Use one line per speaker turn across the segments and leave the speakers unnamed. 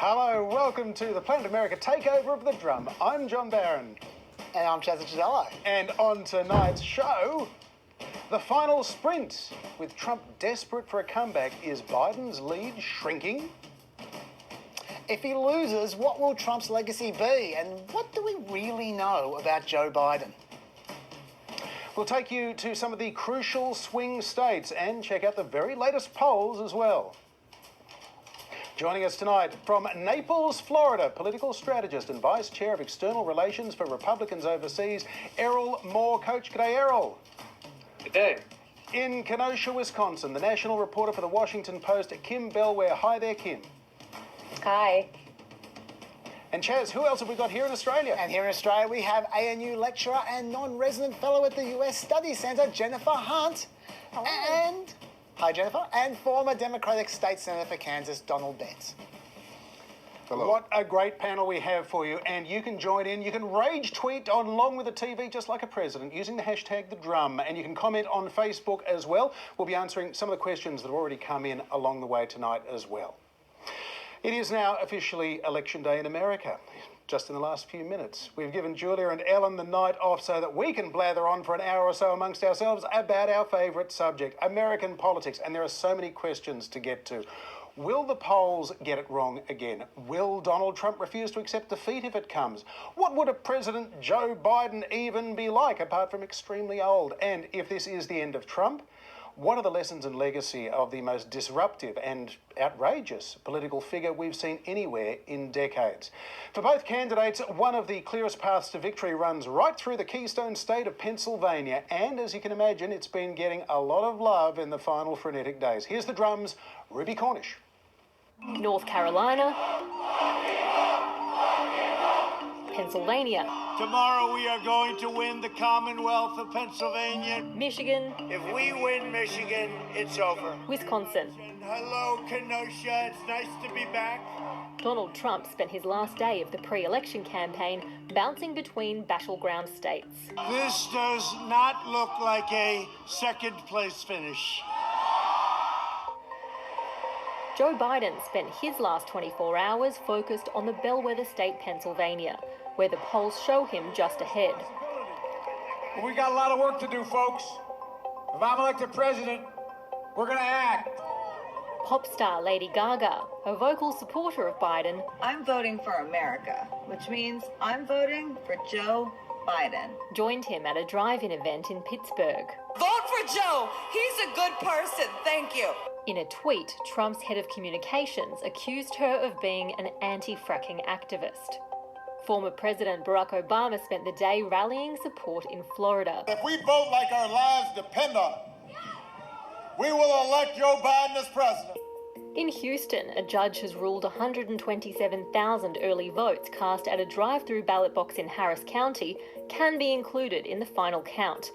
Hello, welcome to the Planet America takeover of the drum. I'm John Barron.
And I'm Chaz Chizello.
And on tonight's show, the final sprint. With Trump desperate for a comeback, is Biden's lead shrinking?
If he loses, what will Trump's legacy be? And what do we really know about Joe Biden?
We'll take you to some of the crucial swing states and check out the very latest polls as well. Joining us tonight from Naples, Florida, political strategist and Vice Chair of External Relations for Republicans Overseas, Erol Morkoc. G'day, Erol.
Good day.
In Kenosha, Wisconsin, the national reporter for the Washington Post, Kim Bellware. Hi there, Kim.
Hi.
And Chaz, who else have we got here in Australia?
And here in Australia, we have ANU lecturer and non-resident fellow at the US Study Centre, Jennifer Hunt.
Hello.
And... Hi, Jennifer. And former Democratic State Senator for Kansas, Donald Betts.
Hello. What a great panel we have for you, and you can join in. You can rage tweet on along with the TV just like a president using the hashtag #TheDrum, and you can comment on Facebook as well. We'll be answering some of the questions that have already come in along the way tonight as well. It is now officially Election Day in America. Just in the last few minutes, we've given Julia and Ellen the night off so that we can blather on for an hour or so amongst ourselves about our favourite subject, American politics. And there are so many questions to get to. Will the polls get it wrong again? Will Donald Trump refuse to accept defeat if it comes? What would a President Joe Biden even be like, apart from extremely old? And if this is the end of Trump, what are the lessons and legacy of the most disruptive and outrageous political figure we've seen anywhere in decades? For both candidates, one of the clearest paths to victory runs right through the Keystone State of Pennsylvania, and as you can imagine, it's been getting a lot of love in the final frenetic days. Here's the drums, Ruby Cornish.
North Carolina. Pennsylvania.
Tomorrow we are going to win the Commonwealth of Pennsylvania.
Michigan.
If we win Michigan, it's over.
Wisconsin.
Hello, Kenosha. It's nice to be back.
Donald Trump spent his last day of the pre-election campaign bouncing between battleground states.
This does not look like a second place finish.
Joe Biden spent his last 24 hours focused on the bellwether state Pennsylvania, where the polls show him just ahead.
We got a lot of work to do, folks. If I'm elected president, we're going to act.
Pop star Lady Gaga, a vocal supporter of Biden,
I'm voting for America, which means I'm voting for Joe Biden,
joined him at a drive-in event in Pittsburgh.
Vote for Joe. He's a good person. Thank you.
In a tweet, Trump's head of communications accused her of being an anti-fracking activist. Former President Barack Obama spent the day rallying support in Florida.
If we vote like our lives depend on it, we will elect Joe Biden as president.
In Houston, a judge has ruled 127,000 early votes cast at a drive-through ballot box in Harris County can be included in the final count.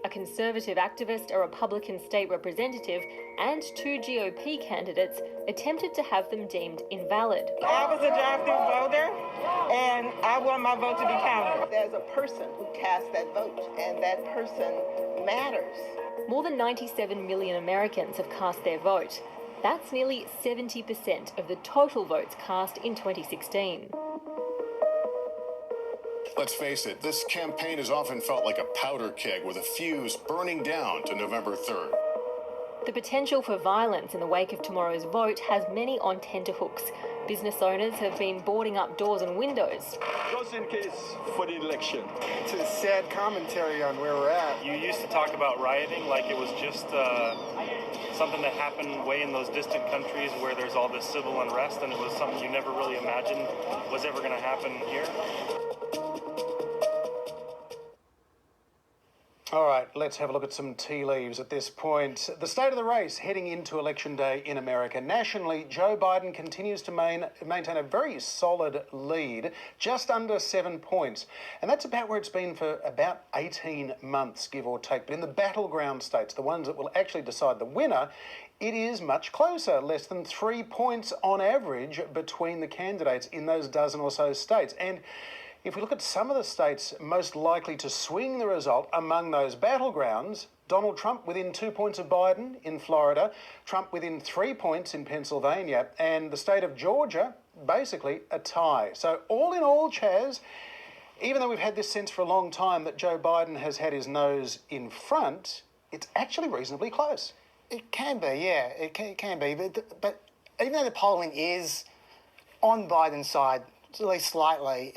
A conservative activist, a Republican state representative, and 2 GOP candidates attempted to have them deemed invalid.
I was a drive-through voter, and I want my vote to be counted.
There's a person who cast that vote, and that person matters.
More than 97 million Americans have cast their vote. That's nearly 70% of the total votes cast in 2016.
Let's face it, this campaign has often felt like a powder keg with a fuse burning down to November 3rd.
The potential for violence in the wake of tomorrow's vote has many on tenterhooks. Business owners have been boarding up doors and windows.
Just in case for the election.
It's a sad commentary on where we're at.
You used to talk about rioting like it was just something that happened way in those distant countries where there's all this civil unrest, and it was something you never really imagined was ever going to happen here.
All right, let's have a look at some tea leaves at this point. The state of the race heading into Election Day in America. Nationally, Joe Biden continues to maintain a very solid lead, just under 7 points. And that's about where it's been for about 18 months, give or take. But in the battleground states, the ones that will actually decide the winner, it is much closer, less than 3 points on average between the candidates in those dozen or so states. And if we look at some of the states most likely to swing the result among those battlegrounds, Donald Trump within 2 points of Biden in Florida, Trump within 3 points in Pennsylvania, and the state of Georgia, basically a tie. So all in all, Chaz, even though we've had this sense for a long time that Joe Biden has had his nose in front, it's actually reasonably close.
It can be, yeah, it can be. But even though the polling is on Biden's side, at least slightly,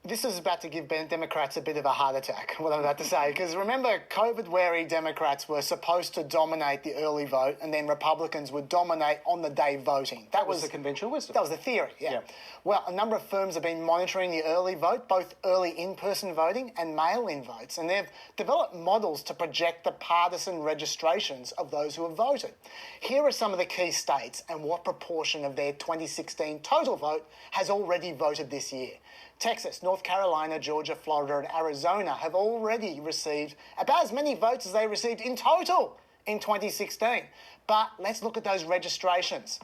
this is about to give Democrats a bit of a heart attack, what I'm about to say. Because remember, COVID-wary Democrats were supposed to dominate the early vote, and then Republicans would dominate on the day voting. That was
the conventional wisdom.
That was the theory, yeah. Well, a number of firms have been monitoring the early vote, both early in-person voting and mail-in votes, and they've developed models to project the partisan registrations of those who have voted. Here are some of the key states and what proportion of their 2016 total vote has already voted this year. Texas, North Carolina, Georgia, Florida and Arizona have already received about as many votes as they received in total in 2016. But let's look at those registrations.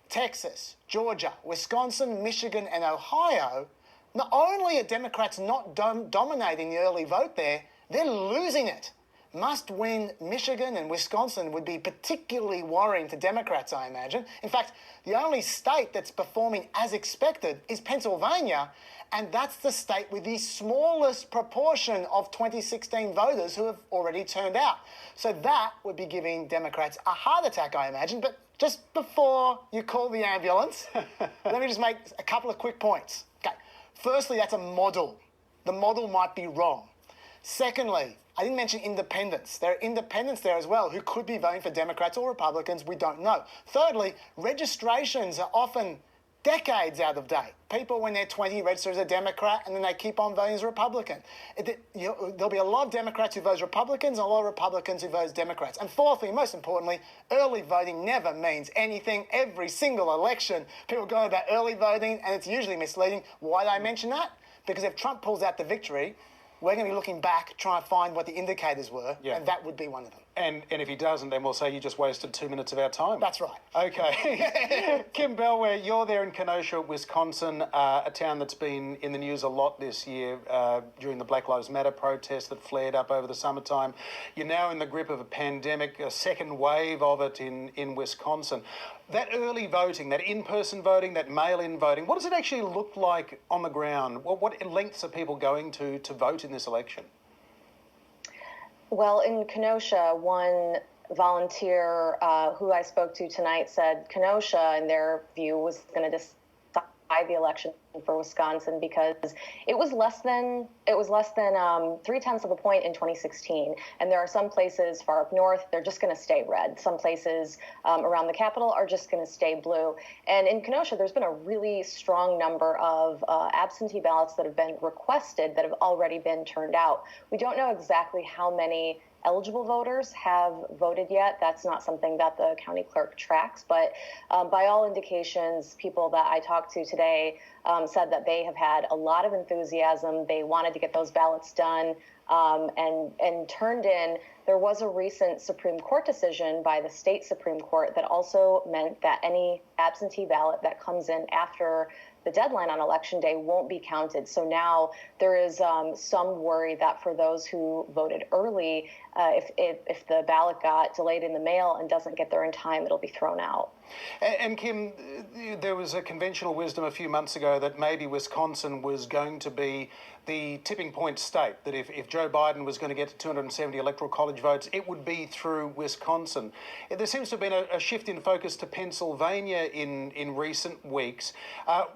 Texas, Georgia, Wisconsin, Michigan and Ohio, not only are Democrats not dominating the early vote there, they're losing it. Must-win Michigan and Wisconsin would be particularly worrying to Democrats, I imagine. In fact, the only state that's performing as expected is Pennsylvania, and that's the state with the smallest proportion of 2016 voters who have already turned out. So that would be giving Democrats a heart attack, I imagine. But just before you call the ambulance, let me just make a couple of quick points. Okay. Firstly, that's a model. The model might be wrong. Secondly, I didn't mention independents. There are independents there as well who could be voting for Democrats or Republicans. We don't know. Thirdly, registrations are often decades out of date. People, when they're 20, register as a Democrat and then they keep on voting as a Republican. There'll be a lot of Democrats who vote Republicans and a lot of Republicans who vote Democrats. And fourthly, most importantly, early voting never means anything. Every single election, people go about early voting and it's usually misleading. Why did I mention that? Because if Trump pulls out the victory, we're going to be looking back, trying to find what the indicators were, and that would be one of them.
And if he doesn't, then we'll say you just wasted 2 minutes of our time.
That's right.
Okay. Kim Bellware, you're there in Kenosha, Wisconsin, a town that's been in the news a lot this year during the Black Lives Matter protests that flared up over the summertime. You're now in the grip of a pandemic, a second wave of it in Wisconsin. That early voting, that in-person voting, that mail-in voting, what does it actually look like on the ground? What lengths are people going to vote in this election?
Well, in Kenosha, one volunteer who I spoke to tonight said Kenosha, in their view, was going to decide the election for Wisconsin because it was less than 0.3 of a point in 2016, and there are some places far up north they're just going to stay red. Some places around the capital are just going to stay blue. And in Kenosha, there's been a really strong number of absentee ballots that have been requested that have already been turned out. We don't know exactly how many eligible voters have voted yet. That's not something that the county clerk tracks, but by all indications, people that I talked to today said that they have had a lot of enthusiasm. They wanted to get those ballots done and turned in. There was a recent Supreme Court decision by the state Supreme Court that also meant that any absentee ballot that comes in after the deadline on Election Day won't be counted. So now there is some worry that for those who voted early, if the ballot got delayed in the mail and doesn't get there in time, it'll be thrown out.
And Kim, there was a conventional wisdom a few months ago that maybe Wisconsin was going to be the tipping point state, that if Joe Biden was going to get to 270 electoral college votes, it would be through Wisconsin. There seems to have been a shift in focus to Pennsylvania in recent weeks.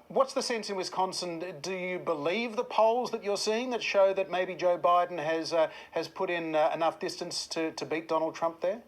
What's the sense in Wisconsin? Do you believe the polls that you're seeing that show that maybe Joe Biden has put in enough distance to beat Donald Trump there?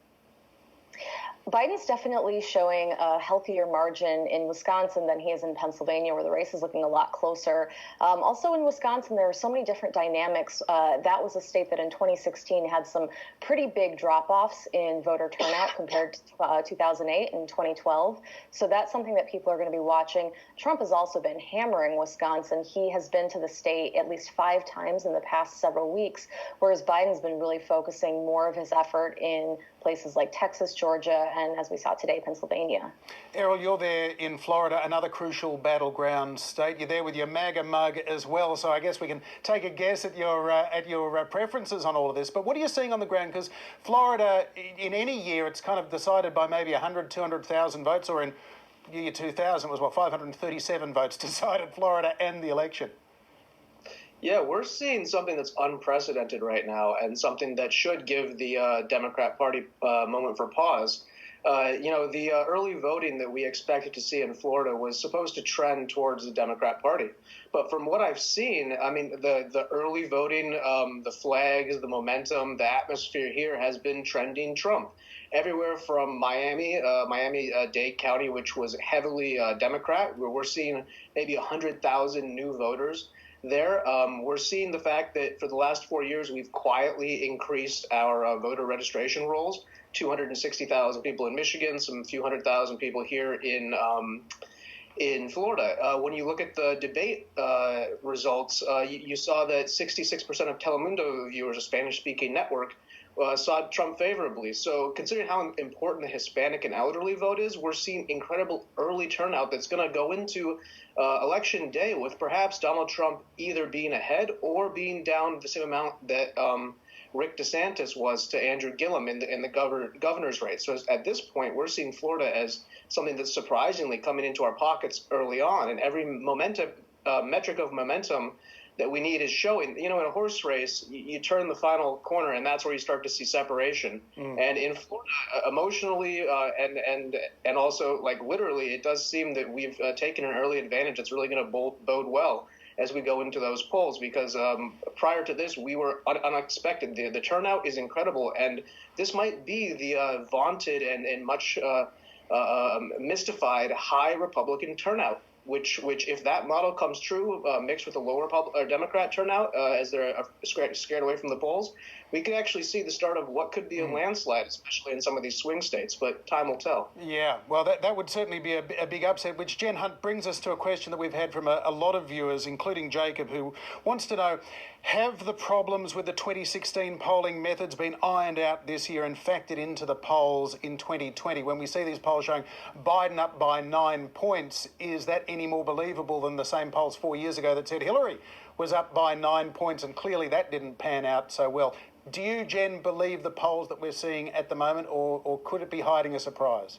Biden's definitely showing a healthier margin in Wisconsin than he is in Pennsylvania, where the race is looking a lot closer. Also in Wisconsin, there are so many different dynamics. That was a state that in 2016 had some pretty big drop-offs in voter turnout compared to 2008 and 2012. So that's something that people are going to be watching. Trump has also been hammering Wisconsin. He has been to the state at least 5 times in the past several weeks, whereas Biden's been really focusing more of his effort in
places like Texas, Georgia, and as we saw today, Pennsylvania.
Erol, you're there in Florida, another crucial battleground state. You're there with your MAGA mug as well, so I guess we can take a guess at your preferences on all of this. But what are you seeing on the ground? Because Florida, in any year, it's kind of decided by maybe 100, 200,000 votes, or in year 2000 was, 537 votes decided Florida and the election.
Yeah, we're seeing something that's unprecedented right now, and something that should give the Democrat Party a moment for pause. The early voting that we expected to see in Florida was supposed to trend towards the Democrat Party. But from what I've seen, I mean, the early voting, the flags, the momentum, the atmosphere here has been trending Trump. Everywhere from Miami-Dade County, which was heavily Democrat, where we're seeing maybe 100,000 new voters there. We're seeing the fact that for the last 4 years, we've quietly increased our voter registration rolls. 260,000 people in Michigan, some few 100,000 people here in Florida. When you look at the debate results, you saw that 66% of Telemundo viewers, a Spanish-speaking network, saw Trump favorably. So considering how important the Hispanic and elderly vote is, we're seeing incredible early turnout that's going to go into election day with perhaps Donald Trump either being ahead or being down the same amount that Rick DeSantis was to Andrew Gillum in the governor's race. So at this point, we're seeing Florida as something that's surprisingly coming into our pockets early on, and every metric of momentum that we need is showing. In a horse race, you turn the final corner, and that's where you start to see separation. And in Florida, emotionally and also like literally, it does seem that we've taken an early advantage that's really going to bode well as we go into those polls, because prior to this, we were unexpected. The turnout is incredible, and this might be the vaunted and much mystified high Republican turnout, which if that model comes true, mixed with a lower Democrat turnout, as they're scared away from the polls, we could actually see the start of what could be a landslide, especially in some of these swing states, but time will tell.
Yeah, well, that would certainly be a big upset, which, Jen Hunt, brings us to a question that we've had from a lot of viewers, including Jacob, who wants to know, have the problems with the 2016 polling methods been ironed out this year and factored into the polls in 2020? When we see these polls showing Biden up by 9 points, is that any more believable than the same polls 4 years ago that said Hillary was up by 9 points, and clearly that didn't pan out so well? Do you, Jen, believe the polls that we're seeing at the moment, or could it be hiding a surprise?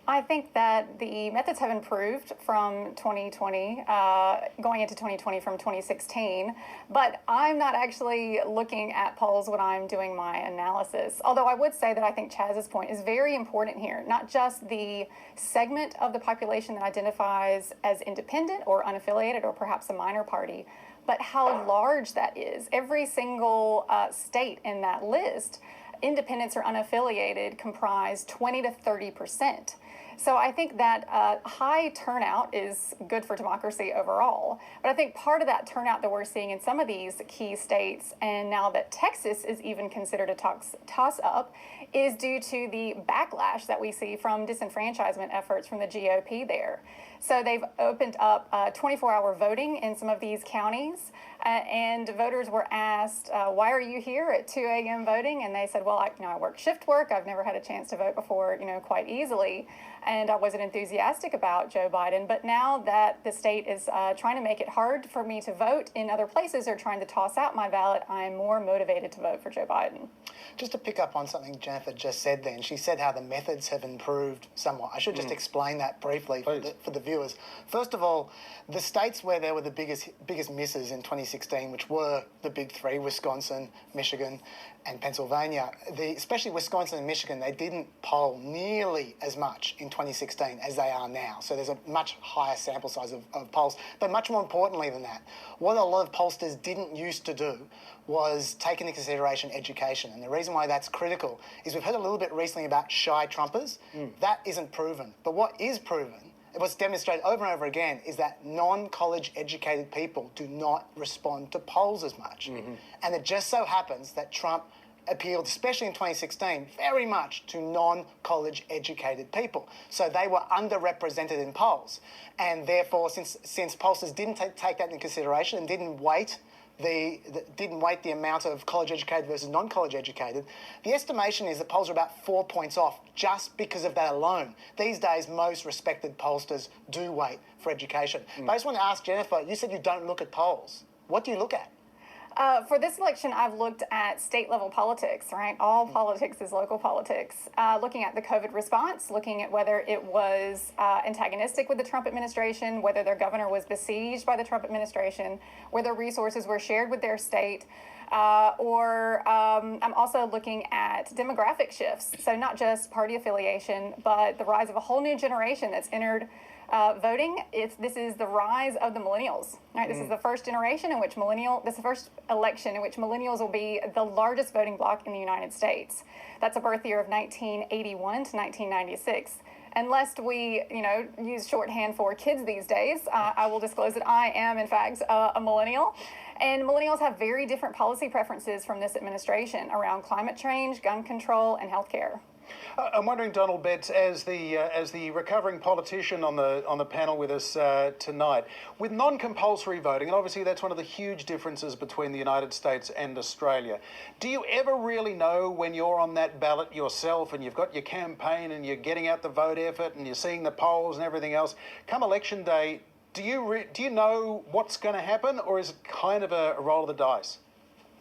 I think that the methods have improved from 2020, going into 2020 from 2016, but I'm not actually looking at polls when I'm doing my analysis. Although I would say that I think Chaz's point is very important here, not just the segment of the population that identifies as independent or unaffiliated or perhaps a minor party, but how large that is. Every single state in that list, independents or unaffiliated, comprise 20 to 30%. So I think that high turnout is good for democracy overall. But I think part of that turnout that we're seeing in some of these key states, and now that Texas is even considered a toss-up, is due to the backlash that we see from disenfranchisement efforts from the GOP there. So they've opened up 24-hour voting in some of these counties, and voters were asked, why are you here at 2 a.m. voting? And they said, well, I work shift work. I've never had a chance to vote before, quite easily. And I wasn't enthusiastic about Joe Biden. But now that the state is trying to make it hard for me to vote in other places or trying to toss out my ballot, I'm more motivated to vote for Joe Biden.
Just to pick up on something Jennifer just said then, she said how the methods have improved somewhat. I should just explain that briefly for the viewers. First of all, the states where there were the biggest misses in 2016, which were the big three, Wisconsin, Michigan, and Pennsylvania, especially Wisconsin and Michigan, they didn't poll nearly as much in 2016 as they are now. So there's a much higher sample size of polls. But much more importantly than that, what a lot of pollsters didn't used to do was take into consideration education. And the reason why that's critical is we've heard a little bit recently about shy Trumpers. That isn't proven. But what is proven, what's demonstrated over and over again, is that non-college educated people do not respond to polls as much. And it just so happens that Trump appealed, especially in 2016, very much to non-college educated people. So they were underrepresented in polls. And therefore, since pollsters didn't take that into consideration and didn't wait didn't weight the amount of college educated versus non-college educated, the estimation is that polls are about 4 points off just because of that alone. These days, most respected pollsters do weight for education. But I just want to ask Jennifer, you said you don't look at polls. What do you look at?
For this election, I've looked at state-level politics, right? All politics is local politics. Looking at the COVID response, looking at whether it was antagonistic with the Trump administration, whether their governor was besieged by the Trump administration, whether resources were shared with their state, I'm also looking at demographic shifts. So not just party affiliation, but the rise of a whole new generation that's entered voting. This is the rise of the millennials. Right? This is the first generation in which this is the first election in which millennials will be the largest voting bloc in the United States. That's a birth year of 1981 to 1996. And lest we, use shorthand for kids these days, I will disclose that I am, in fact, a millennial. And millennials have very different policy preferences from this administration around climate change, gun control, and healthcare.
I'm wondering, Donald Betts, as the recovering politician on the panel with us tonight, with non-compulsory voting, and obviously that's one of the huge differences between the United States and Australia. Do you ever really know when you're on that ballot yourself and you've got your campaign and you're getting out the vote effort and you're seeing the polls and everything else? Come election day, do you know what's going to happen, or is it kind of a roll of the dice?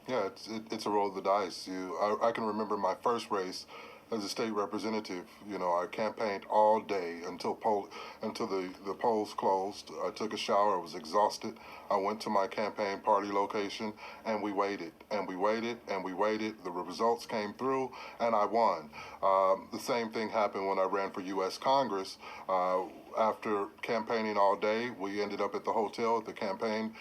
Yeah, it's a roll of the dice. I can remember my first race as a state representative. I campaigned all day until the polls closed. I took a shower. I was exhausted. I went to my campaign party location, and we waited, and we waited, and we waited. The results came through, and I won. The same thing happened when I ran for U.S. Congress. After campaigning all day, we ended up at the hotel at the campaign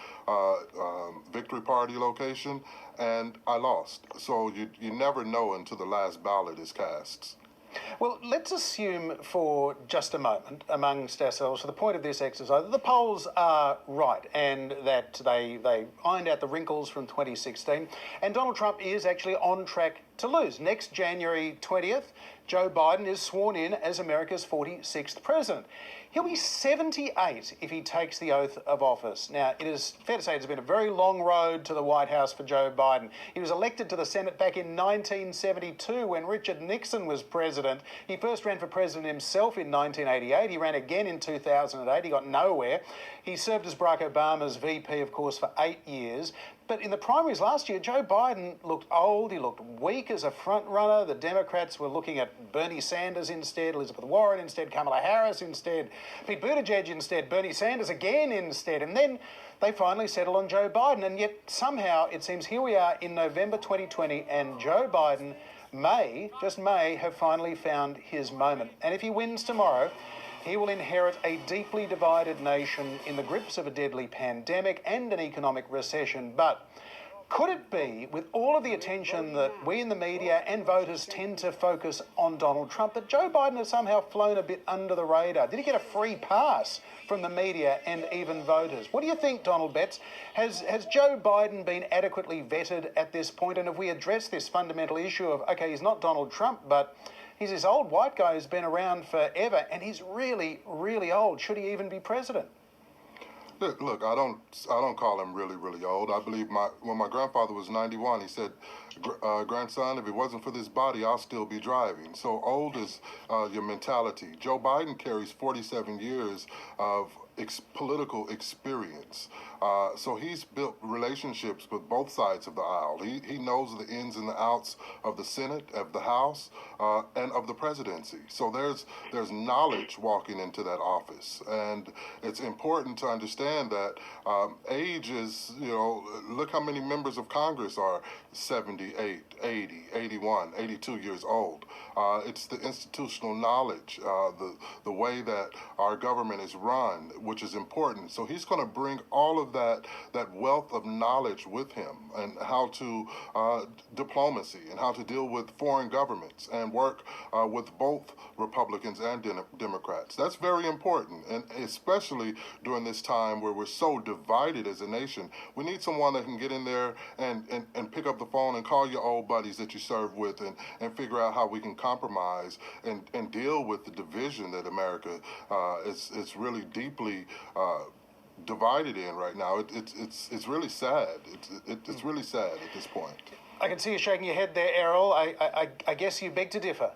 victory party location, and I lost. So you never know until the last ballot is cast.
Well, let's assume for just a moment amongst ourselves, for the point of this exercise, that the polls are right and that they ironed out the wrinkles from 2016, and Donald Trump is actually on track to lose. Next January 20th, Joe Biden is sworn in as America's 46th president. He'll be 78 if he takes the oath of office. Now, it is fair to say it's been a very long road to the White House for Joe Biden. He was elected to the Senate back in 1972 when Richard Nixon was president. He first ran for president himself in 1988. He ran again in 2008. He got nowhere. He served as Barack Obama's VP, of course, for 8 years. But in the primaries last year, Joe Biden looked old, he looked weak as a front runner. The Democrats were looking at Bernie Sanders instead, Elizabeth Warren instead, Kamala Harris instead, Pete Buttigieg instead, Bernie Sanders again instead. And then they finally settled on Joe Biden. And yet somehow it seems here we are in November 2020 and Joe Biden just may, have finally found his moment. And if he wins tomorrow, he will inherit a deeply divided nation in the grips of a deadly pandemic and an economic recession. But could it be, with all of the attention that we in the media and voters tend to focus on Donald Trump, that Joe Biden has somehow flown a bit under the radar? Did he get a free pass from the media and even voters? What do you think, Donald Betts? Has Joe Biden been adequately vetted at this point? And have we addressed this fundamental issue of, OK, he's not Donald Trump, but he's this old white guy who's been around forever, and he's really, really old. Should he even be president?
Look, I don't call him really, really old. I believe when my grandfather was 91, he said, grandson, if it wasn't for this body, I'll still be driving. So old is your mentality. Joe Biden carries 47 years of political experience. So he's built relationships with both sides of the aisle. He knows the ins and the outs of the Senate, of the House, and of the presidency. So there's knowledge walking into that office. And it's important to understand that age is, look how many members of Congress are 78, 80, 81, 82 years old. It's the institutional knowledge, the way that our government is run, which is important. So he's going to bring all of that wealth of knowledge with him, and how to diplomacy and how to deal with foreign governments and work with both Republicans and Democrats. That's very important, and especially during this time where we're so divided as a nation. We need someone that can get in there and pick up the phone and call your old buddies that you serve with and figure out how we can compromise and deal with the division that America is really deeply divided in right now. It's really sad. It's really sad at this point.
I can see you shaking your head there, Errol. I guess you beg to differ.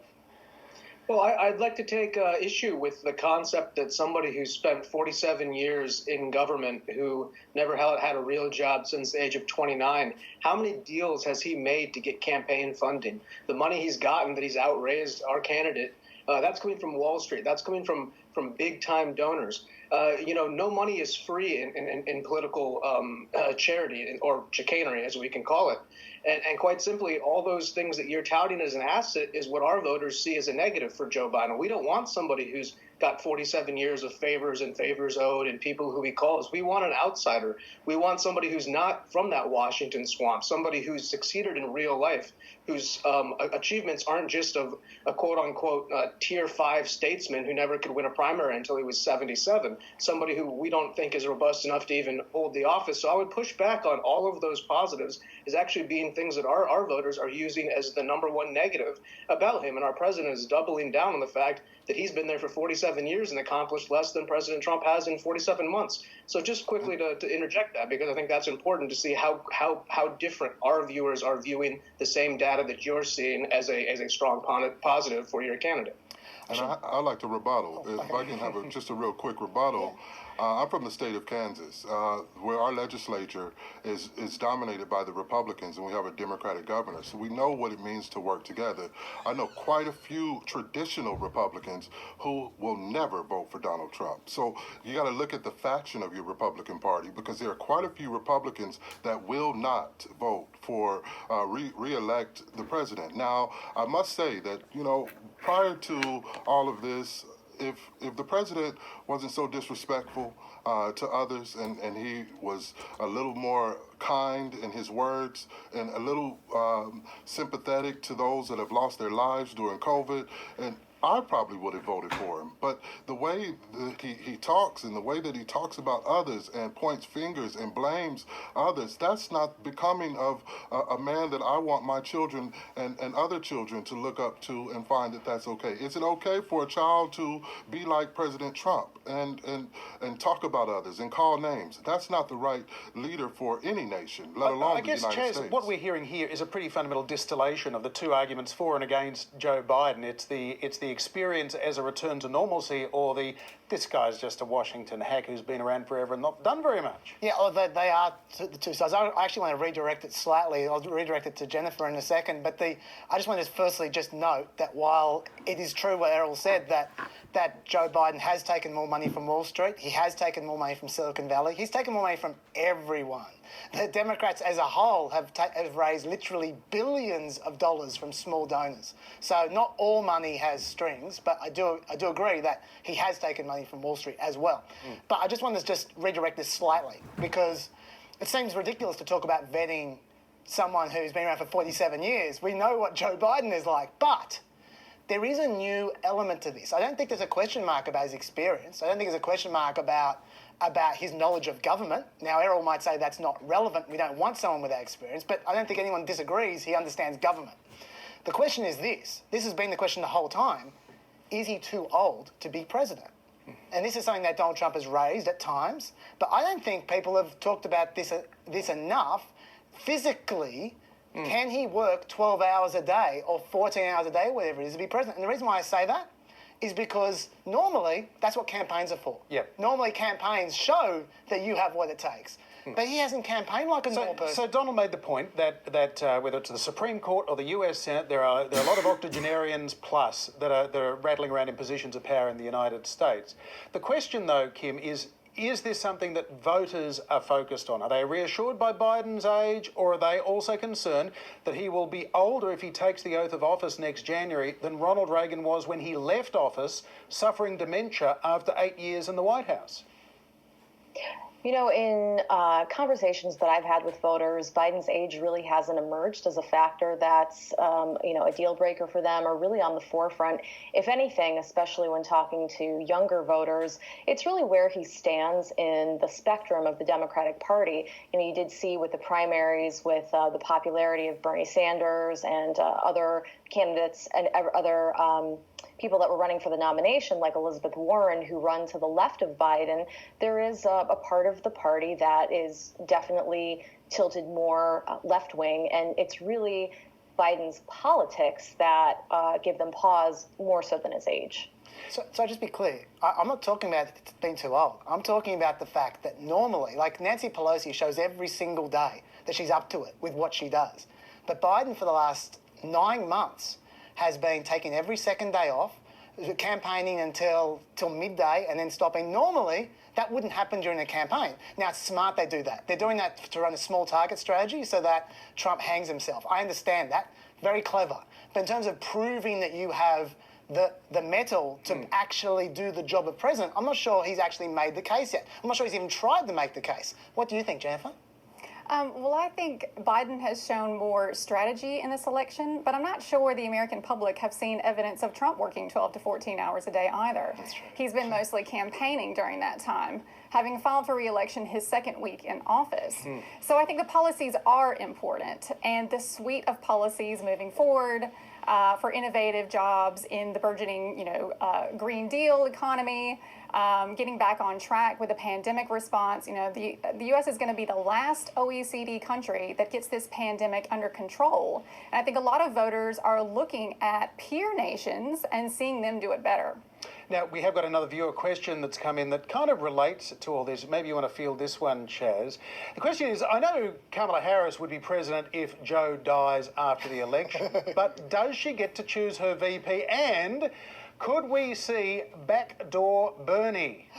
Well, I'd like to take issue with the concept that somebody who spent 47 years in government, who never had a real job since the age of 29, how many deals has he made to get campaign funding? The money he's gotten that he's outraised our candidate, that's coming from Wall Street. That's coming from big-time donors. No money is free in political charity or chicanery, as we can call it. And quite simply, all those things that you're touting as an asset is what our voters see as a negative for Joe Biden. We don't want somebody who's got 47 years of favors and favors owed and people who he calls. We want an outsider. We want somebody who's not from that Washington swamp, somebody who's succeeded in real life, whose achievements aren't just of a quote-unquote tier 5 statesman who never could win a primary until he was 77, somebody who we don't think is robust enough to even hold the office. So I would push back on all of those positives as actually being things that our voters are using as the number one negative about him. And our president is doubling down on the fact that he's been there for 47 years and accomplished less than President Trump has in 47 months. So just quickly to interject that, because I think that's important to see how different our viewers are viewing the same data that you're seeing as a strong positive for your candidate.
And I'd like to rebuttal. If I can have just a real quick rebuttal. I'm from the state of Kansas, where our legislature is dominated by the Republicans, and we have a Democratic governor. So we know what it means to work together. I know quite a few traditional Republicans who will never vote for Donald Trump. So you got to look at the faction of your Republican Party, because there are quite a few Republicans that will not vote for re-elect the president. Now, I must say that, prior to all of this, if the president wasn't so disrespectful to others and he was a little more kind in his words and a little sympathetic to those that have lost their lives during COVID, and I probably would have voted for him. But the way that he talks and the way that he talks about others and points fingers and blames others, that's not becoming of a man that I want my children and other children to look up to and find that that's okay. Is it okay for a child to be like President Trump and talk about others and call names? That's not the right leader for any nation, let alone the United States. I guess, Chaz,
what we're hearing here is a pretty fundamental distillation of the two arguments for and against Joe Biden. It's the experience as a return to normalcy, or this guy's just a Washington hack who's been around forever and not done very much.
Yeah, well, they are the two sides. I actually want to redirect it slightly. I'll redirect it to Jennifer in a second. But I just want to firstly just note that while it is true what Errol said, that Joe Biden has taken more money from Wall Street, he has taken more money from Silicon Valley, he's taken more money from everyone. The Democrats as a whole have raised literally billions of dollars from small donors. So not all money has strings, but I do agree that he has taken money from Wall Street as well. But I just want to just redirect this slightly, because it seems ridiculous to talk about vetting someone who's been around for 47 years. We know what Joe Biden is like, but there is a new element to this. I don't think there's a question mark about his experience. I don't think there's a question mark about his knowledge of government. Now, Errol might say that's not relevant. We don't want someone with that experience, but I don't think anyone disagrees he understands government. The question is this. This has been the question the whole time. Is he too old to be president? And this is something that Donald Trump has raised at times, but I don't think people have talked about this enough. Physically, can he work 12 hours a day or 14 hours a day, whatever it is, to be president? And the reason why I say that is because normally that's what campaigns are for.
Yep.
Normally campaigns show that you have what it takes. But he hasn't campaigned like a normal person.
So Donald made the point that whether it's the Supreme Court or the US Senate, there are a lot of octogenarians plus that are rattling around in positions of power in the United States. The question, though, Kim, is this something that voters are focused on? Are they reassured by Biden's age, or are they also concerned that he will be older if he takes the oath of office next January than Ronald Reagan was when he left office, suffering dementia after 8 years in the White House?
In conversations that I've had with voters, Biden's age really hasn't emerged as a factor that's, a deal breaker for them or really on the forefront. If anything, especially when talking to younger voters, it's really where he stands in the spectrum of the Democratic Party. You did see with the primaries, with the popularity of Bernie Sanders and other candidates and other people that were running for the nomination, like Elizabeth Warren, who run to the left of Biden, there is a part of the party that is definitely tilted more left-wing, and it's really Biden's politics that give them pause more so than his age.
So just be clear, I'm not talking about being too old. I'm talking about the fact that normally, like Nancy Pelosi shows every single day that she's up to it with what she does. But Biden, for the last 9 months, has been taking every second day off, campaigning until midday and then stopping. Normally, that wouldn't happen during a campaign. Now, it's smart they do that. They're doing that to run a small target strategy so that Trump hangs himself. I understand that. Very clever. But in terms of proving that you have the mettle to actually do the job of president, I'm not sure he's actually made the case yet. I'm not sure he's even tried to make the case. What do you think, Jennifer?
Well, I think Biden has shown more strategy in this election, but I'm not sure the American public have seen evidence of Trump working 12 to 14 hours a day either.
That's true.
He's been mostly campaigning during that time, having filed for re-election his second week in office. So I think the policies are important, and the suite of policies moving forward for innovative jobs in the burgeoning, Green Deal economy, getting back on track with the pandemic response. The U.S. is going to be the last OECD country that gets this pandemic under control. And I think a lot of voters are looking at peer nations and seeing them do it better.
Now, we have got another viewer question that's come in that kind of relates to all this. Maybe you want to field this one, Chaz. The question is, I know Kamala Harris would be president if Joe dies after the election, but does she get to choose her VP? And could we see backdoor Bernie?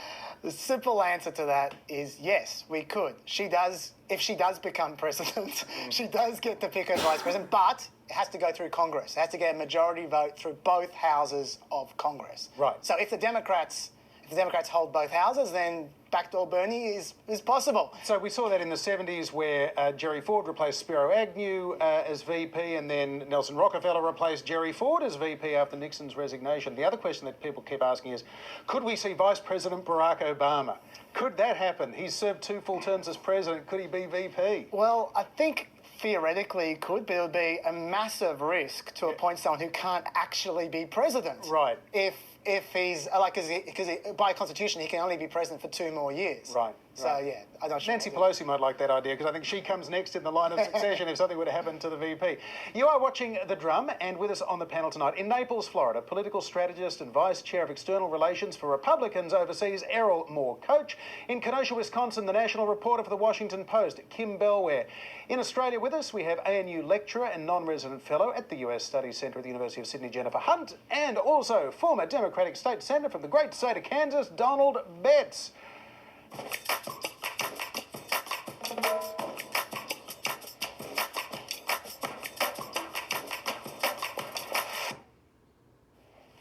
The simple answer to that is yes, we could. She does, if she does become president, she does get to pick her vice president, but it has to go through Congress. It has to get a majority vote through both houses of Congress.
Right.
So if the Democrats hold both houses, then backdoor Bernie is possible.
So we saw that in the 70s where Jerry Ford replaced Spiro Agnew as VP, and then Nelson Rockefeller replaced Jerry Ford as VP after Nixon's resignation. The other question that people keep asking is, could we see Vice President Barack Obama? Could that happen? He's served 2 full terms as president. Could he be VP?
Well, I think theoretically he could, but it would be a massive risk to appoint someone who can't actually be president.
Right.
If he's, because by constitution he can only be president for 2 more years.
Right.
So, yeah, I'm not sure.
Nancy Pelosi might like that idea because I think she comes next in the line of succession if something were to happen to the VP. You are watching The Drum, and with us on the panel tonight, in Naples, Florida, political strategist and vice chair of external relations for Republicans overseas, Erol Morkoc. In Kenosha, Wisconsin, the national reporter for the Washington Post, Kim Bellware. In Australia with us, we have ANU lecturer and non-resident fellow at the US Studies Centre at the University of Sydney, Jennifer Hunt, and also former Democratic State Senator from the great state of Kansas, Donald Betts.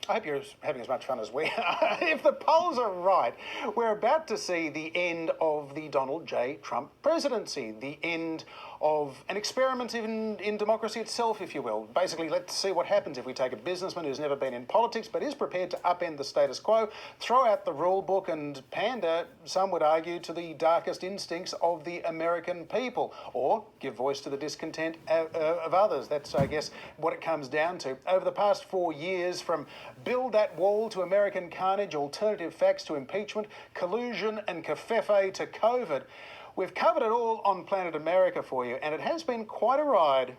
I hope you're having as much fun as we are. If the polls are right, we're about to see the end of the Donald J. Trump presidency, the end of an experiment in democracy itself, if you will. Basically, let's see what happens if we take a businessman who's never been in politics but is prepared to upend the status quo, throw out the rule book and pander, some would argue, to the darkest instincts of the American people, or give voice to the discontent of others. That's, I guess, what it comes down to. Over the past 4 years, from build that wall to American carnage, alternative facts to impeachment, collusion and covfefe to COVID, we've covered it all on Planet America for you, and it has been quite a ride.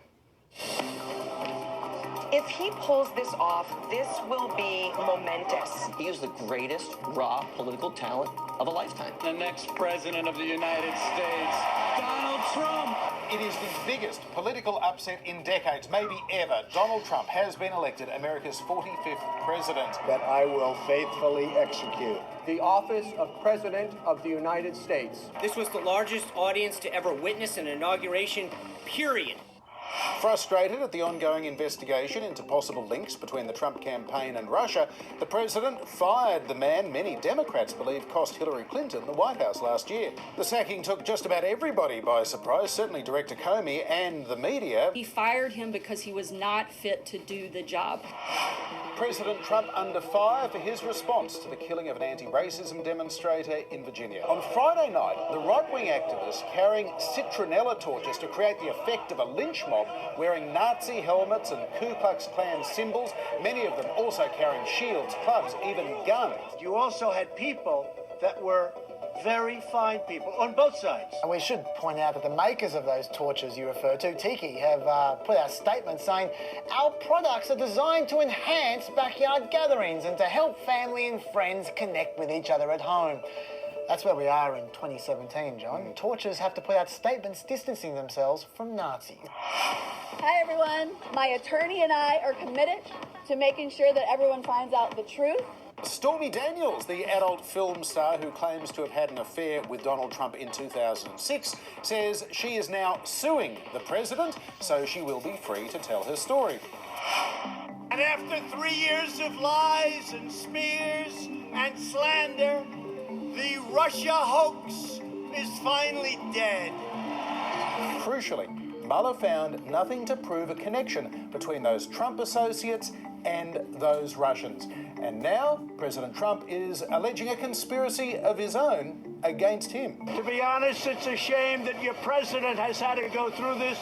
If he pulls this off, this will be momentous.
He is the greatest raw political talent of a lifetime.
The next president of the United States, Donald Trump.
It is the biggest political upset in decades, maybe ever. Donald Trump has been elected America's 45th president.
That I will faithfully execute the office of President of the United States.
This was the largest audience to ever witness an inauguration, period.
Frustrated at the ongoing investigation into possible links between the Trump campaign and Russia, the president fired the man many Democrats believe cost Hillary Clinton the White House last year. The sacking took just about everybody by surprise, certainly Director Comey and the media.
He fired him because he was not fit to do the job.
President Trump under fire for his response to the killing of an anti-racism demonstrator in Virginia. On Friday night, the right-wing activists carrying citronella torches to create the effect of a lynch mob mob, wearing Nazi helmets and Ku Klux Klan symbols, many of them also carrying shields, clubs, even guns.
You also had people that were very fine people on both sides.
And we should point out that the makers of those torches you refer to, Tiki, have put out statements saying our products are designed to enhance backyard gatherings and to help family and friends connect with each other at home. That's where we are in 2017, John. Torches have to put out statements distancing themselves from Nazis.
Hi, everyone. My attorney and I are committed to making sure that everyone finds out the truth.
Stormy Daniels, the adult film star who claims to have had an affair with Donald Trump in 2006, says she is now suing the president, so she will be free to tell her story.
And after 3 years of lies and smears and slander, the Russia hoax is finally dead.
Crucially, Mueller found nothing to prove a connection between those Trump associates and those Russians. And now, President Trump is alleging a conspiracy of his own against him.
To be honest, it's a shame that your president has had to go through this.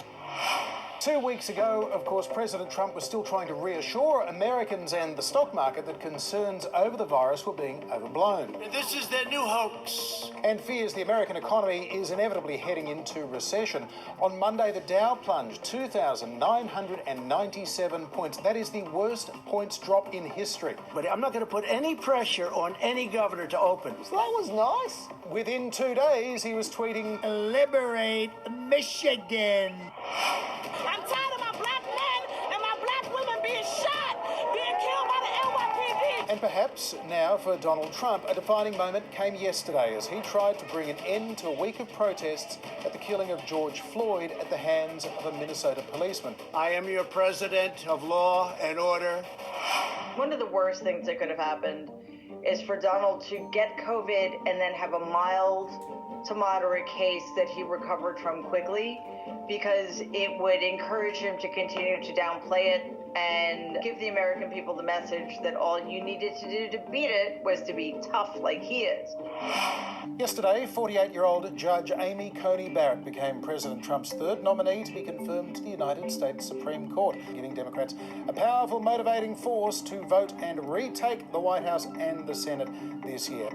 2 weeks ago, of course, President Trump was still trying to reassure Americans and the stock market that concerns over the virus were being overblown.
This is their new hoax.
And fears the American economy is inevitably heading into recession. On Monday, the Dow plunged 2,997 points. That is the worst points drop in history.
But I'm not going to put any pressure on any governor to open.
So that was nice.
Within 2 days, he was tweeting,
"Liberate Michigan."
I'm tired of my black men and my black women being shot, being killed by the NYPD.
And perhaps now for Donald Trump, a defining moment came yesterday as he tried to bring an end to a week of protests at the killing of George Floyd at the hands of a Minnesota policeman.
I am your president of law and order.
One of the worst things that could have happened is for Donald to get COVID and then have a mild to moderate case that he recovered from quickly, because it would encourage him to continue to downplay it and give the American people the message that all you needed to do to beat it was to be tough like he is.
Yesterday, 48-year-old Judge Amy Coney Barrett became President Trump's third nominee to be confirmed to the United States Supreme Court, giving Democrats a powerful motivating force to vote and retake the White House and the Senate this year.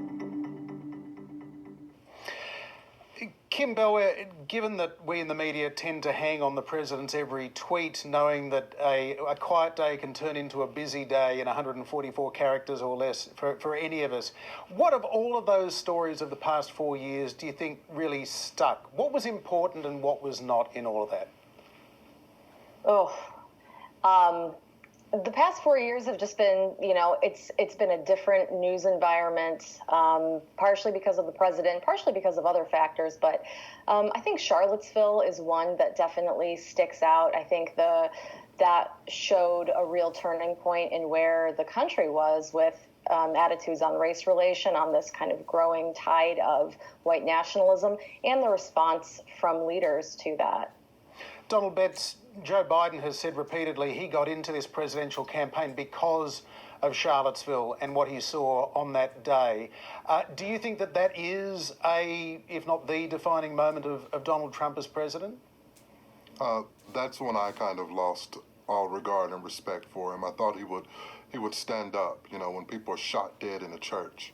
Kim Belware, given that we in the media tend to hang on the president's every tweet, knowing that a quiet day can turn into a busy day in 144 characters or less for any of us, what of all of those stories of the past 4 years do you think really stuck? What was important and what was not in all of that?
The past 4 years have just been, it's been a different news environment, partially because of the president, partially because of other factors. But I think Charlottesville is one that definitely sticks out. I think that showed a real turning point in where the country was with attitudes on race relation, on this kind of growing tide of white nationalism, and the response from leaders to that.
Donald Betts, Joe Biden has said repeatedly he got into this presidential campaign because of Charlottesville and what he saw on that day. Do you think that is if not the defining moment of Donald Trump as president?
That's when I kind of lost all regard and respect for him. I thought he would stand up. When people are shot dead in a church,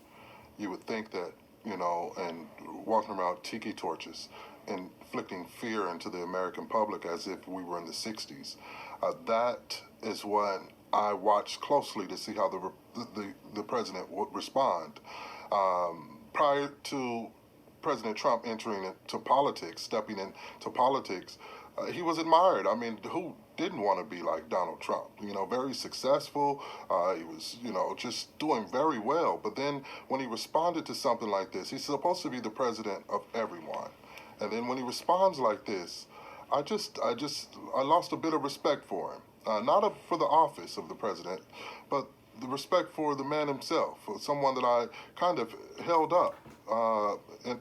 you would think that, and walking around tiki torches, inflicting fear into the American public as if we were in the 60s. That is when I watched closely to see how the president would respond. Prior to President Trump entering into politics, stepping into politics, he was admired. I mean, who didn't want to be like Donald Trump? Very successful. He was, just doing very well. But then when he responded to something like this, he's supposed to be the president of everyone. And then when he responds like this, I lost a bit of respect for him. Not for the office of the president, but the respect for the man himself, for someone that I kind of held up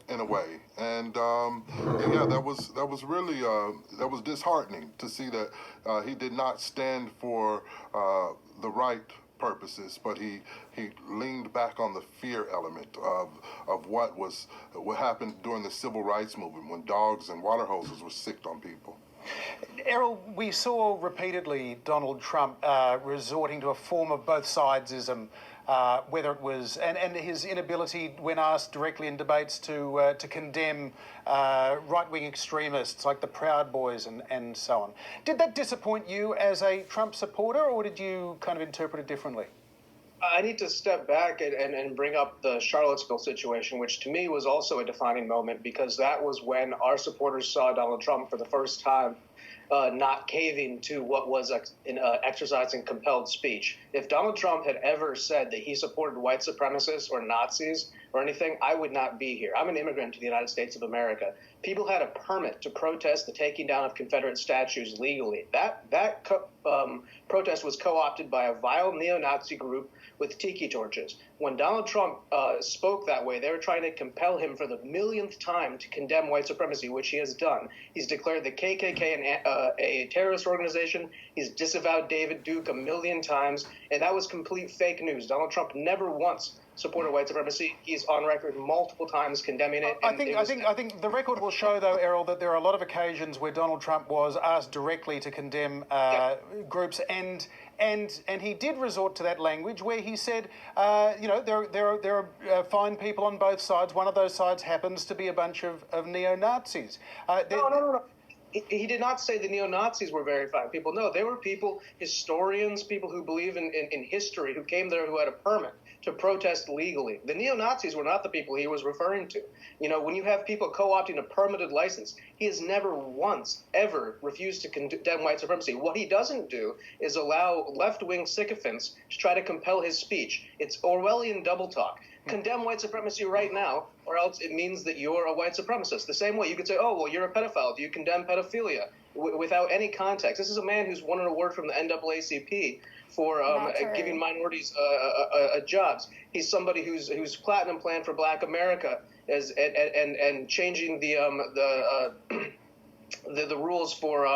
in a way. And that was really that was disheartening to see that he did not stand for the right purposes, but he leaned back on the fear element of what happened during the civil rights movement when dogs and water hoses were sicked on people.
Errol, we saw repeatedly Donald Trump resorting to a form of both sidesism, whether it was and his inability, when asked directly in debates, to condemn right-wing extremists like the Proud Boys and so on. Did that disappoint you as a Trump supporter, or did you kind of interpret it differently?
I need to step back and bring up the Charlottesville situation, which to me was also a defining moment, because that was when our supporters saw Donald Trump for the first time not caving to what was exercising compelled speech. If Donald Trump had ever said that he supported white supremacists or Nazis or anything, I would not be here. I'm an immigrant to the United States of America. People had a permit to protest the taking down of Confederate statues legally. That protest was co-opted by a vile neo-Nazi group with tiki torches. When Donald Trump spoke that way, they were trying to compel him for the millionth time to condemn white supremacy, which he has done. He's declared the KKK a terrorist organization. He's disavowed David Duke a million times, and that was complete fake news. Donald Trump never once supported white supremacy. He's on record multiple times condemning it.
I think the record will show, though, Errol, that there are a lot of occasions where Donald Trump was asked directly to condemn groups, and he did resort to that language where he said, there are fine people on both sides. One of those sides happens to be a bunch of neo-Nazis.
No. He did not say the neo-Nazis were very fine people. No, they were people, historians, people who believe in history, who came there who had a permit to protest legally. The neo-Nazis were not the people he was referring to. You know, when you have people co-opting a permitted license, he has never once, ever refused to condemn white supremacy. What he doesn't do is allow left-wing sycophants to try to compel his speech. It's Orwellian double talk. Condemn white supremacy right now, or else it means that you're a white supremacist. The same way you could say, oh, well, you're a pedophile. Do you condemn pedophilia? Without any context. This is a man who's won an award from the NAACP for giving minorities jobs. He's somebody who's platinum plan for Black America and changing the rules for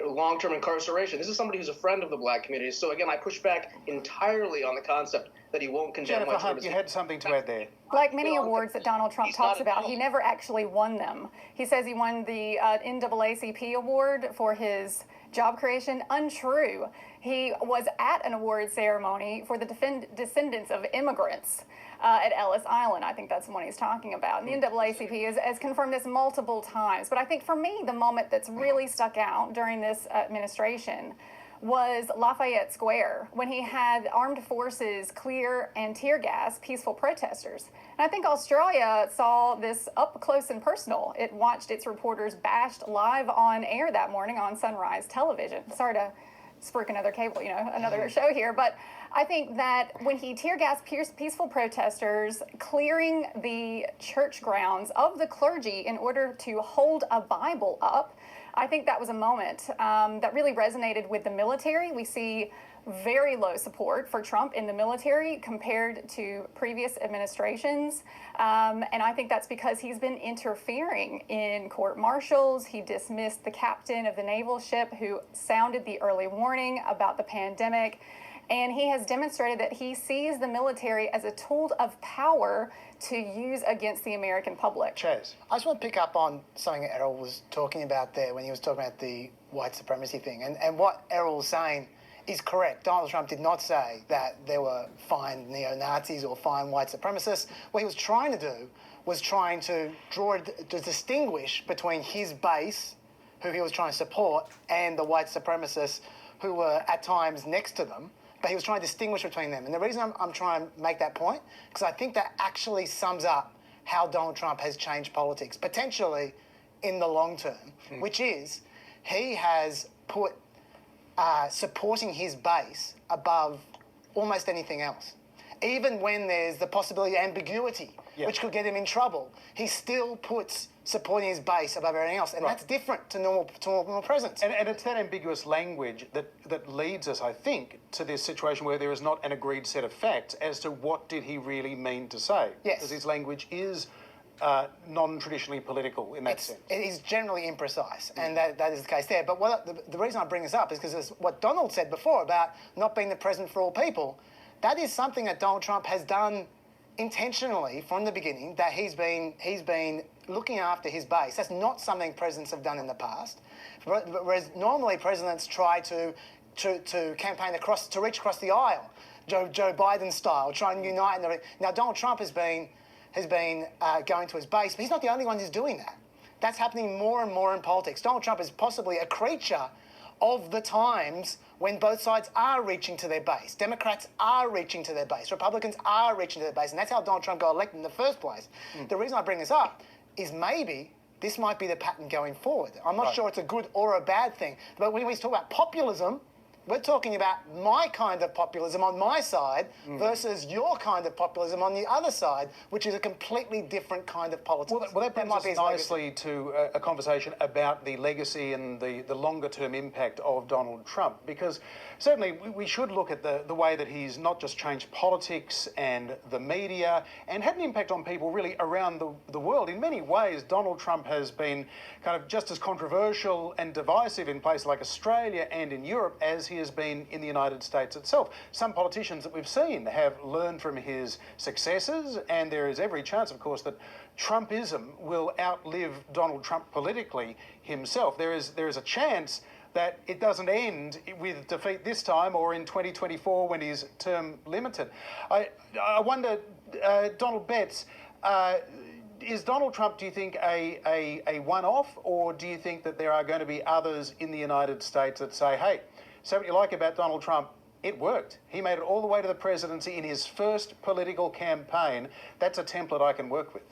long-term incarceration. This is somebody who's a friend of the Black community. So again, I push back entirely on the concept that he won't condemn white supremacy.
You had something to add there.
Like many awards that Donald Trump talks about, he never actually won them. He says he won the NAACP award for his job creation. Untrue. He was at an award ceremony for the descendants of immigrants at Ellis Island. I think that's the one he's talking about. And the NAACP has confirmed this multiple times. But I think for me, the moment that's really stuck out during this administration was Lafayette Square, when he had armed forces clear and tear gas peaceful protesters. And I think Australia saw this up close and personal. It watched its reporters bashed live on air that morning on Sunrise Television. Sorry to spruik another cable, another show here, but I think that when he tear gassed peaceful protesters, clearing the church grounds of the clergy in order to hold a Bible up, I think that was a moment that really resonated with the military. We see very low support for Trump in the military compared to previous administrations. And I think that's because he's been interfering in court-martials. He dismissed the captain of the naval ship who sounded the early warning about the pandemic. And he has demonstrated that he sees the military as a tool of power to use against the American public.
Chaz.
I just want to pick up on something that Errol was talking about there when he was talking about the white supremacy thing. And what Errol was saying is correct. Donald Trump did not say that there were fine neo-Nazis or fine white supremacists. What he was trying to do was trying to distinguish between his base, who he was trying to support, and the white supremacists who were at times next to them. But he was trying to distinguish between them. And the reason I'm trying to make that point, because I think that actually sums up how Donald Trump has changed politics, potentially in the long term, which is he has put supporting his base above almost anything else. Even when there's the possibility of ambiguity, which could get him in trouble, he still puts supporting his base above everything else. And that's different to normal presidents.
And it's that ambiguous language that leads us, I think, to this situation where there is not an agreed set of facts as to what did he really mean to say.
Yes.
Because his language is non-traditionally political in that sense.
It is generally imprecise, and that is the case there. But the reason I bring this up is because what Donald said before about not being the president for all people, that is something that Donald Trump has done intentionally from the beginning that he's been looking after his base. That's not something presidents have done in the past. Whereas normally presidents try to campaign to reach across the aisle, Joe Biden style, try and unite. Now Donald Trump has been going to his base, but he's not the only one who's doing that. That's happening more and more in politics. Donald Trump is possibly a creature of the times when both sides are reaching to their base. Democrats are reaching to their base. Republicans are reaching to their base. And that's how Donald Trump got elected in the first place. The reason I bring this up is maybe this might be the pattern going forward. I'm not sure it's a good or a bad thing. But when we talk about populism, we're talking about my kind of populism on my side versus your kind of populism on the other side, which is a completely different kind of politics.
Well, that brings us nicely to a conversation about the legacy and the longer-term impact of Donald Trump, because certainly we should look at the way that he's not just changed politics and the media and had an impact on people really around the world. In many ways, Donald Trump has been kind of just as controversial and divisive in places like Australia and in Europe as he has been in the United States itself. Some politicians that we've seen have learned from his successes, and there is every chance, of course, that Trumpism will outlive Donald Trump politically himself. There is a chance that it doesn't end with defeat this time or in 2024 when he's term limited. I wonder, Donald Betts, is Donald Trump, do you think, a one-off, or do you think that there are going to be others in the United States that say, hey, so what you like about Donald Trump, it worked. He made it all the way to the presidency in his first political campaign. That's a template I can work with.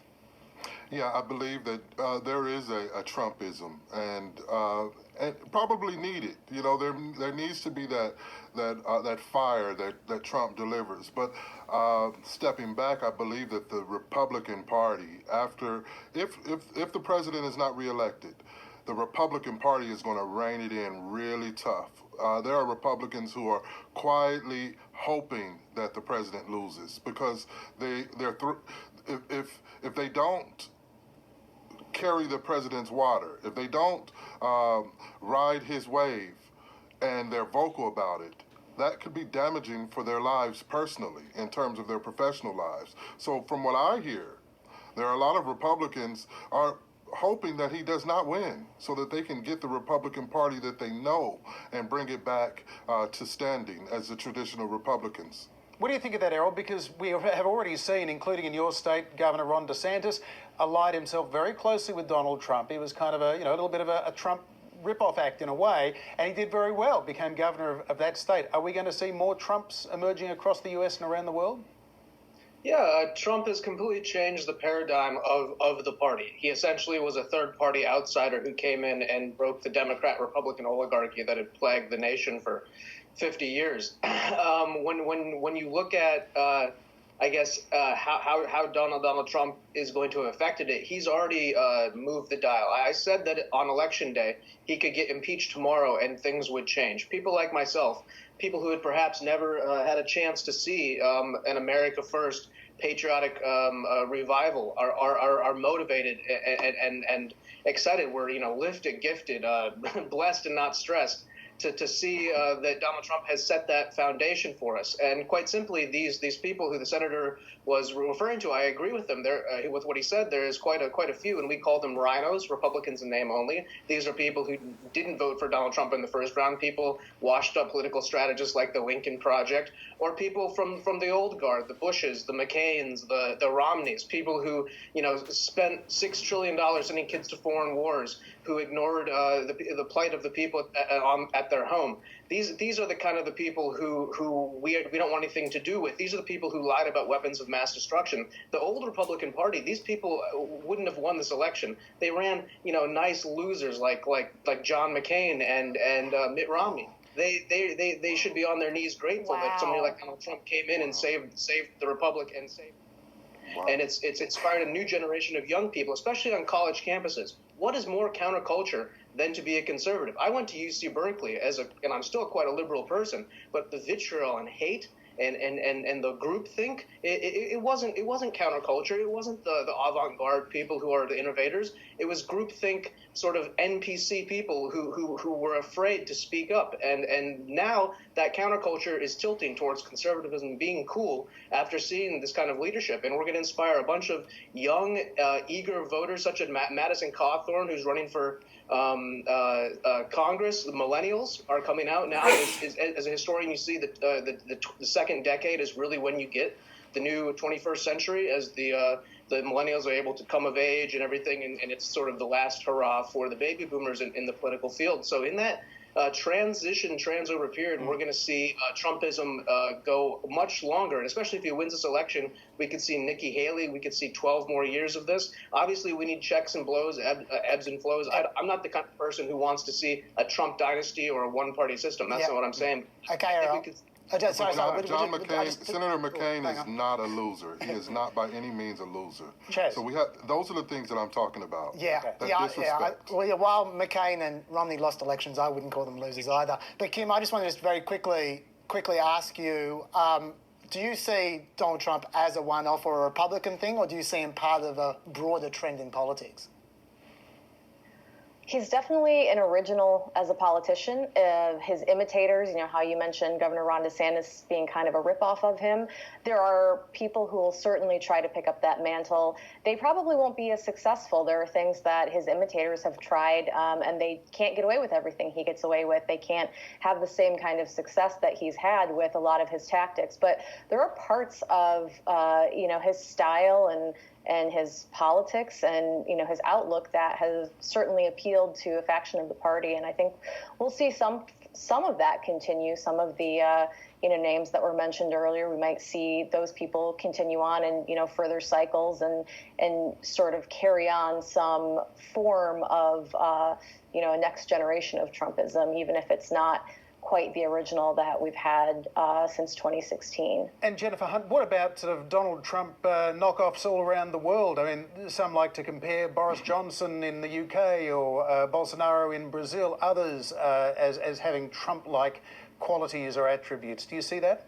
Yeah, I believe that there is a Trumpism, and probably needed. You know, there needs to be that fire that Trump delivers. But stepping back, I believe that the Republican Party, if the president is not reelected, the Republican Party is going to rein it in really tough. There are Republicans who are quietly hoping that the president loses because if they don't carry the president's water, if they don't ride his wave and they're vocal about it, that could be damaging for their lives personally in terms of their professional lives. So from what I hear, there are a lot of Republicans are hoping that he does not win so that they can get the Republican Party that they know and bring it back to standing as the traditional Republicans.
What do you think of that, Errol? Because we have already seen, including in your state, Governor Ron DeSantis allied himself very closely with Donald Trump. He was kind of a little bit of a Trump rip-off act in a way, and he did very well, became governor of that state. Are we going to see more Trumps emerging across the US and around the world?
Yeah, Trump has completely changed the paradigm of the party. He essentially was a third-party outsider who came in and broke the Democrat-Republican oligarchy that had plagued the nation for 50 years. When you look at, how Donald Trump is going to have affected it, he's already moved the dial. I said that on Election Day, he could get impeached tomorrow and things would change. People like myself, people who had perhaps never had a chance to see an America First patriotic revival are motivated and excited. We're lifted, gifted, blessed, and not stressed to see that Donald Trump has set that foundation for us. And quite simply, these people who the senator was referring to, I agree with them. With what he said, there is quite a few, and we call them rhinos, Republicans in name only. These are people who didn't vote for Donald Trump in the first round, people washed up political strategists like the Lincoln Project, or people from the old guard, the Bushes, the McCains, the Romneys, people who spent $6 trillion sending kids to foreign wars, who ignored the plight of the people at their home. These are the kind of the people who we don't want anything to do with. These are the people who lied about weapons of mass destruction. The old Republican Party, these people wouldn't have won this election. They ran nice losers like John McCain and Mitt Romney. They should be on their knees grateful that somebody like Donald Trump came in and saved the Republic and saved. Wow. And it's inspired a new generation of young people, especially on college campuses. What is more counterculture than to be a conservative? I went to UC Berkeley and I'm still quite a liberal person, but the vitriol and hate and the groupthink, it wasn't counterculture. It wasn't the avant-garde people who are the innovators. It was groupthink, sort of NPC people who were afraid to speak up. And now that counterculture is tilting towards conservatism being cool after seeing this kind of leadership. And we're going to inspire a bunch of young, eager voters, such as Madison Cawthorn, who's running for Congress. The millennials are coming out now. As a historian, you see that the second decade is really when you get the new 21st century, as the millennials are able to come of age and everything, and it's sort of the last hurrah for the baby boomers in the political field. So in that transover period, we're going to see Trumpism go much longer, and especially if he wins this election, we could see Nikki Haley, we could see 12 more years of this. Obviously, we need checks and blows, ebbs and flows. I'm not the kind of person who wants to see a Trump dynasty or a one-party system. That's not what I'm saying.
Okay, Errol.
John McCain, Senator McCain is not a loser. He is not by any means a loser. So those are the things that I'm talking about.
While McCain and Romney lost elections, I wouldn't call them losers either. But Kim, I just want to just very quickly ask you, do you see Donald Trump as a one-off or a Republican thing, or do you see him part of a broader trend in politics?
He's definitely an original as a politician. His imitators, how you mentioned Governor Ron DeSantis being kind of a ripoff of him. There are people who will certainly try to pick up that mantle. They probably won't be as successful. There are things that his imitators have tried, and they can't get away with everything he gets away with. They can't have the same kind of success that he's had with a lot of his tactics. But there are parts of, his style and his politics and his outlook that has certainly appealed to a faction of the party, and I think we'll see some of that continue. Some of the names that were mentioned earlier, we might see those people continue on in further cycles and sort of carry on some form of a next generation of Trumpism, even if it's not quite the original that we've had since 2016.
And Jennifer Hunt, what about sort of Donald Trump knockoffs all around the world? I mean, some like to compare Boris Johnson in the UK or Bolsonaro in Brazil, others as having Trump-like qualities or attributes. Do you see that?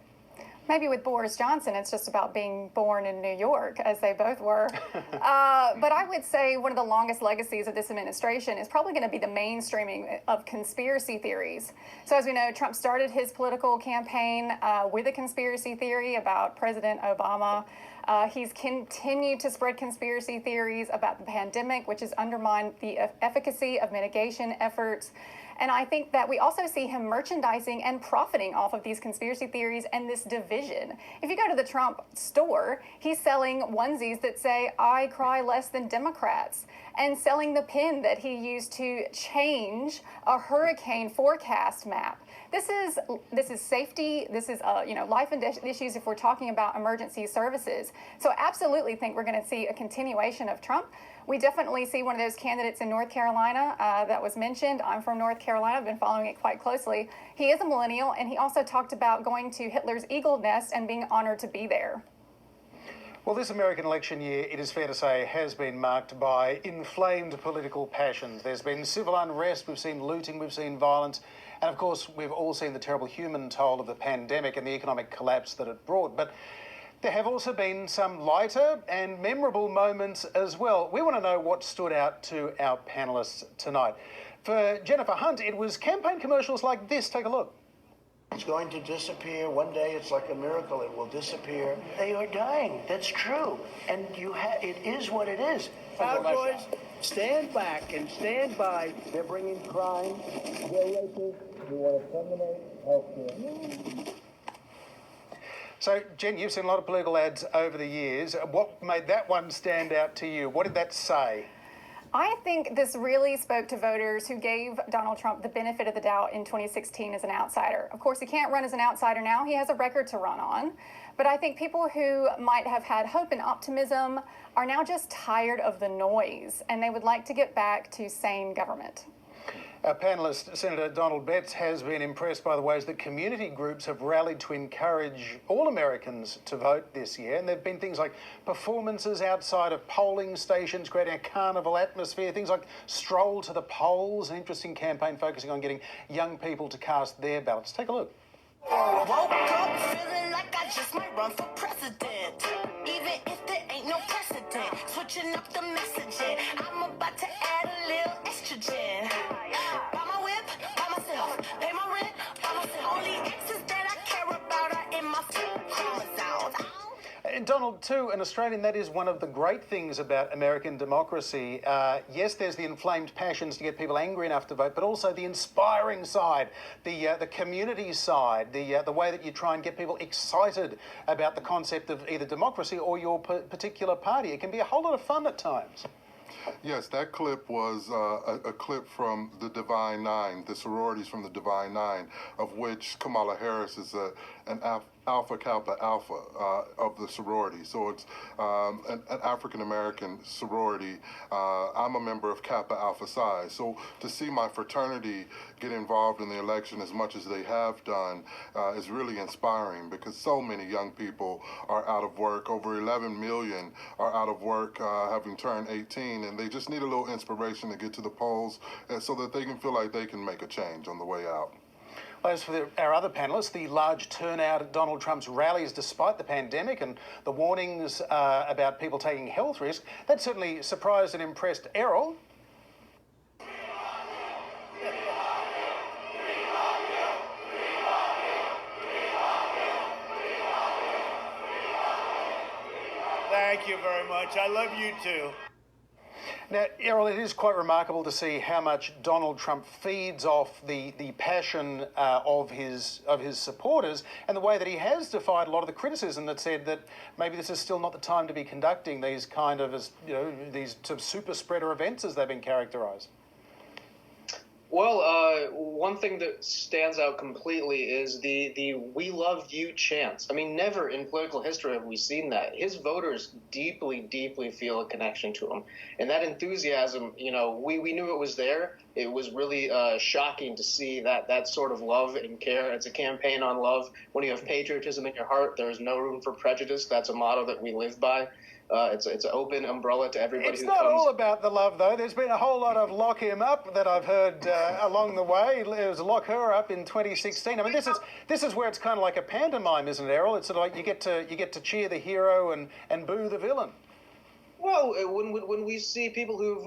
Maybe with Boris Johnson, it's just about being born in New York, as they both were. But I would say one of the longest legacies of this administration is probably going to be the mainstreaming of conspiracy theories. So as we know, Trump started his political campaign with a conspiracy theory about President Obama. He's continued to spread conspiracy theories about the pandemic, which has undermined the efficacy of mitigation efforts. And I think that we also see him merchandising and profiting off of these conspiracy theories and this division. If you go to the Trump store, he's selling onesies that say, "I cry less than Democrats," and selling the pen that he used to change a hurricane forecast map. This is safety. This is life and death issues if we're talking about emergency services. So absolutely think we're going to see a continuation of Trump. We definitely see one of those candidates in North Carolina that was mentioned. I'm from North Carolina. I've been following it quite closely. He is a millennial, and he also talked about going to Hitler's Eagle Nest and being honored to be there.
Well, this American election year, it is fair to say, has been marked by inflamed political passions. There's been civil unrest, we've seen looting, we've seen violence, and of course, we've all seen the terrible human toll of the pandemic and the economic collapse that it brought. But there have also been some lighter and memorable moments as well. We want to know what stood out to our panellists tonight. For Jennifer Hunt, it was campaign commercials like this. Take a look.
It's going to disappear. One day it's like a miracle. It will disappear. They are dying. That's true. And it is what it is.
Proud Boys, stand back and stand by. They're bringing crime. They're racist. We want to terminate health care.
So, Jen, you've seen a lot of political ads over the years. What made that one stand out to you? What did that say?
I think this really spoke to voters who gave Donald Trump the benefit of the doubt in 2016 as an outsider. Of course, he can't run as an outsider now. He has a record to run on. But I think people who might have had hope and optimism are now just tired of the noise, and they would like to get back to sane government.
Our panellist, Senator Donald Betts, has been impressed by the ways that community groups have rallied to encourage all Americans to vote this year. And there have been things like performances outside of polling stations, creating a carnival atmosphere, things like Stroll to the Polls, an interesting campaign focusing on getting young people to cast their ballots. Take a look.
Woke up feeling like I just might run for president. Even if there ain't no precedent. Switching up the messaging. I'm about to add a little estrogen. Buy my whip, by myself. Pay my rent, by myself. Only exes that I care about are in my chromosomes.
And Donald, too, an Australian, that is one of the great things about American democracy. Yes, there's the inflamed passions to get people angry enough to vote, but also the inspiring side, the community side, the way that you try and get people excited about the concept of either democracy or your particular party. It can be a whole lot of fun at times.
Yes, that clip was a clip from the Divine Nine, the sororities from the Divine Nine, of which Kamala Harris is an Alpha Kappa Alpha of the sorority. So it's an African-American sorority. I'm a member of Kappa Alpha Psi. So to see my fraternity get involved in the election as much as they have done is really inspiring, because so many young people are out of work. Over 11 million are out of work, having turned 18, and they just need a little inspiration to get to the polls so that they can feel like they can make a change on the way out.
As for our other panellists, the large turnout at Donald Trump's rallies despite the pandemic and the warnings about people taking health risks, that certainly surprised and impressed Erol.
Thank you very much. I love you too.
Now, Errol, it is quite remarkable to see how much Donald Trump feeds off the passion of his supporters, and the way that he has defied a lot of the criticism that said that maybe this is still not the time to be conducting these kind of, these sort of super spreader events as they've been characterised.
Well, one thing that stands out completely is the "We love you" chants. I mean, never in political history have we seen that. His voters deeply, deeply feel a connection to him. And that enthusiasm, we knew it was there. It was really shocking to see that sort of love and care. It's a campaign on love. When you have patriotism in your heart, there is no room for prejudice. That's a motto that we live by. It's an open umbrella to everybody who comes.
It's not all about the love, though. There's been a whole lot of lock him up that I've heard along the way. There was lock her up in 2016. I mean, this is where it's kind of like a pantomime, isn't it, Errol? It's sort of like you get to cheer the hero and boo the villain.
Well, when we see people who've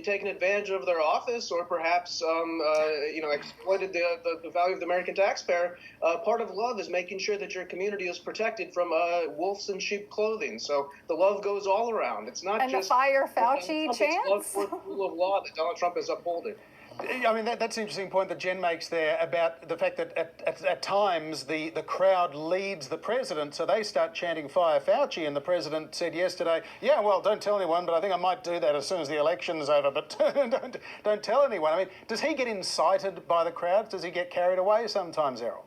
taken advantage of their office, or perhaps exploited the value of the American taxpayer, part of love is making sure that your community is protected from wolves in sheep clothing. So the love goes all around. It's not
and
just
the fire Fauci chants.
It's love for the rule of law that Donald Trump is upholding.
I mean, that's an interesting point that Jen makes there about the fact that at times the crowd leads the president, so they start chanting "Fire Fauci," and the president said yesterday, "Yeah, well, don't tell anyone, but I think I might do that as soon as the election's over, but don't tell anyone." I mean, does he get incited by the crowd? Does he get carried away sometimes, Errol?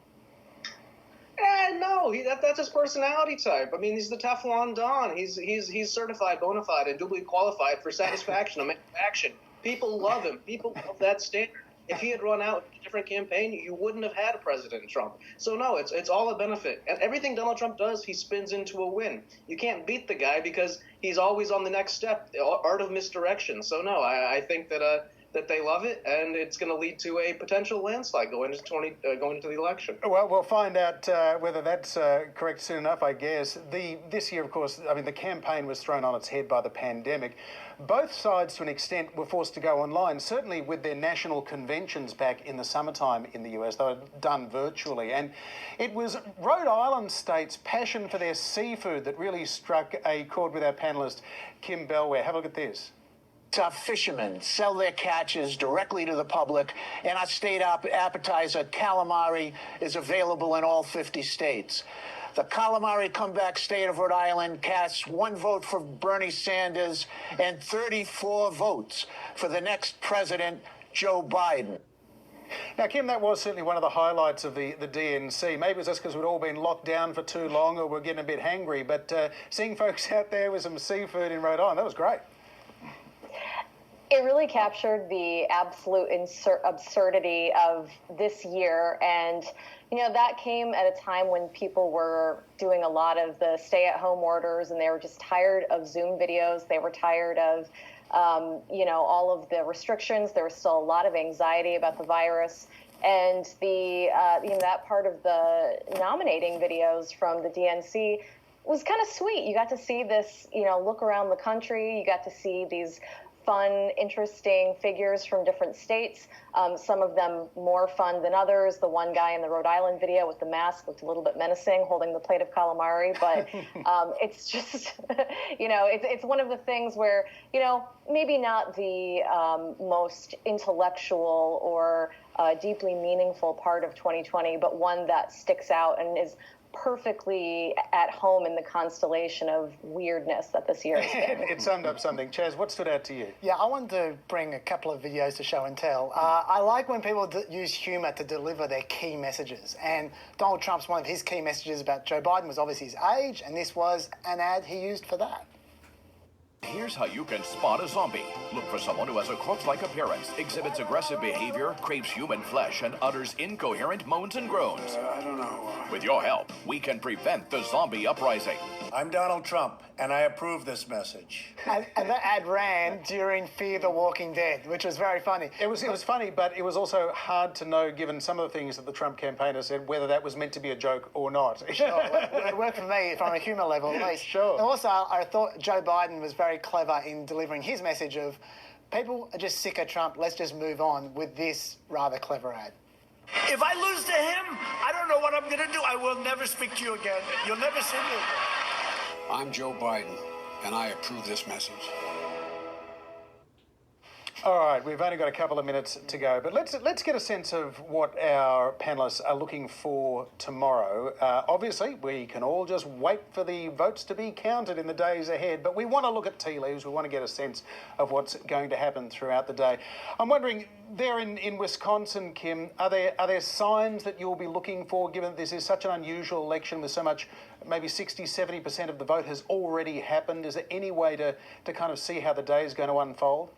No, that's his personality type. I mean, he's the Teflon Don. He's certified, bona fide, and duly qualified for satisfaction of action. People love him. People love that standard. If he had run out a different campaign, you wouldn't have had President Trump. So no, it's all a benefit. And everything Donald Trump does, he spins into a win. You can't beat the guy because he's always on the next step, the art of misdirection. So no, I think that they love it, and it's going to lead to a potential landslide going into the election.
Well, we'll find out whether that's correct soon enough, I guess. This year, of course, I mean, the campaign was thrown on its head by the pandemic. Both sides, to an extent, were forced to go online, certainly with their national conventions back in the summertime in the US. They were done virtually. And it was Rhode Island State's passion for their seafood that really struck a chord with our panellist, Kim Belware. Have a look at this.
Our fishermen sell their catches directly to the public, and our state appetizer, calamari, is available in all 50 states. The calamari comeback state of Rhode Island casts 1 vote for Bernie Sanders and 34 votes for the next president, Joe Biden.
Now, Kim, that was certainly one of the highlights of the DNC. Maybe it was just because we'd all been locked down for too long or we're getting a bit hangry, but seeing folks out there with some seafood in Rhode Island, that was great.
It really captured the absolute absurdity of this year. And, that came at a time when people were doing a lot of the stay-at-home orders, and they were just tired of Zoom videos. They were tired of, all of the restrictions. There was still a lot of anxiety about the virus. And the that part of the nominating videos from the DNC was kind of sweet. You got to see this, look around the country. You got to see these fun, interesting figures from different states. Some of them more fun than others. The one guy in the Rhode Island video with the mask looked a little bit menacing, holding the plate of calamari. But it's just, it's one of the things where, maybe not the most intellectual or deeply meaningful part of 2020, but one that sticks out and is perfectly at home in the constellation of weirdness that this year has been.
It summed up something. Chaz, what stood out to you?
Yeah, I wanted to bring a couple of videos to show and tell. I like when people use humour to deliver their key messages. And Donald Trump's one of his key messages about Joe Biden was obviously his age, and this was an ad he used for that.
Here's how you can spot a zombie. Look for someone who has a corpse-like appearance, exhibits aggressive behavior, craves human flesh, and utters incoherent moans and groans.
I don't know.
With your help, we can prevent the zombie uprising.
I'm Donald Trump, and I approve this message.
And that ad ran during Fear the Walking Dead, which was very funny.
It was funny, but it was also hard to know, given some of the things that the Trump campaigner said, whether that was meant to be a joke or not.
Sure, it worked for me from a humour level at least.
Sure.
And also, I thought Joe Biden was very clever in delivering his message of people are just sick of Trump, let's just move on, with this rather clever ad.
If I lose to him, I don't know what I'm going to do. I will never speak to you again. You'll never see me again.
I'm Joe Biden, and I approve this message.
All right, we've only got a couple of minutes to go, but let's get a sense of what our panellists are looking for tomorrow. Obviously, we can all just wait for the votes to be counted in the days ahead, but we want to look at tea leaves. We want to get a sense of what's going to happen throughout the day. I'm wondering, there in Wisconsin, Kim, are there signs that you'll be looking for, given that this is such an unusual election with so much, maybe 60, 70% of the vote has already happened? Is there any way to kind of see how the day is going to unfold?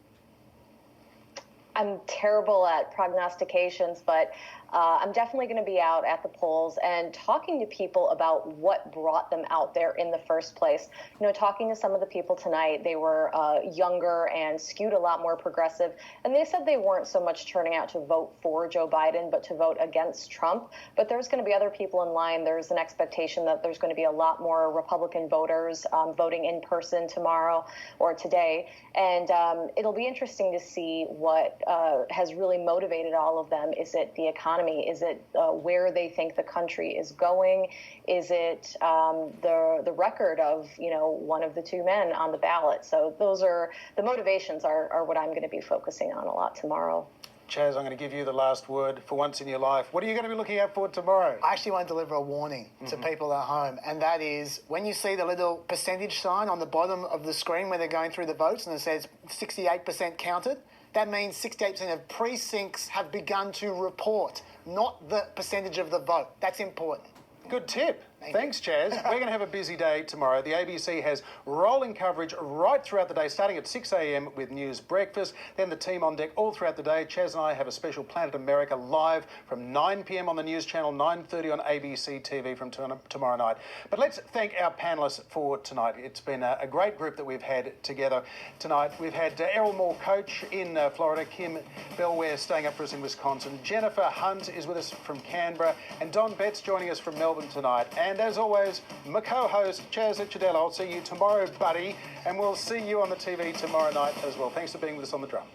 I'm terrible at prognostications, but I'm definitely going to be out at the polls and talking to people about what brought them out there in the first place. Talking to some of the people tonight, they were younger and skewed a lot more progressive, and they said they weren't so much turning out to vote for Joe Biden, but to vote against Trump. But there's going to be other people in line. There's an expectation that there's going to be a lot more Republican voters voting in person tomorrow or today, and it'll be interesting to see what has really motivated all of them. Is it the economy? Is it where they think the country is going? Is it the record of one of the two men on the ballot? So those are the motivations are what I'm going to be focusing on a lot tomorrow.
Chaz, I'm going to give you the last word for once in your life. What are you going to be looking out for tomorrow?
I actually want to deliver a warning to people at home, and that is when you see the little percentage sign on the bottom of the screen where they're going through the votes and it says 68% counted, that means 68% of precincts have begun to report, not the percentage of the vote. That's important.
Good tip. Thanks, Chaz. We're going to have a busy day tomorrow. The ABC has rolling coverage right throughout the day, starting at 6 a.m. with News Breakfast. Then the team on deck all throughout the day. Chaz and I have a special Planet America live from 9 p.m. on the news channel, 9:30 on ABC TV from tomorrow night. But let's thank our panellists for tonight. It's been a great group that we've had together tonight. We've had Erol Morkoc in Florida, Kim Bellware staying up for us in Wisconsin, Jennifer Hunt is with us from Canberra, and Don Betts joining us from Melbourne tonight. And as always, my co-host, Chaz Icciardello. I'll see you tomorrow, buddy, and we'll see you on the TV tomorrow night as well. Thanks for being with us on The Drum.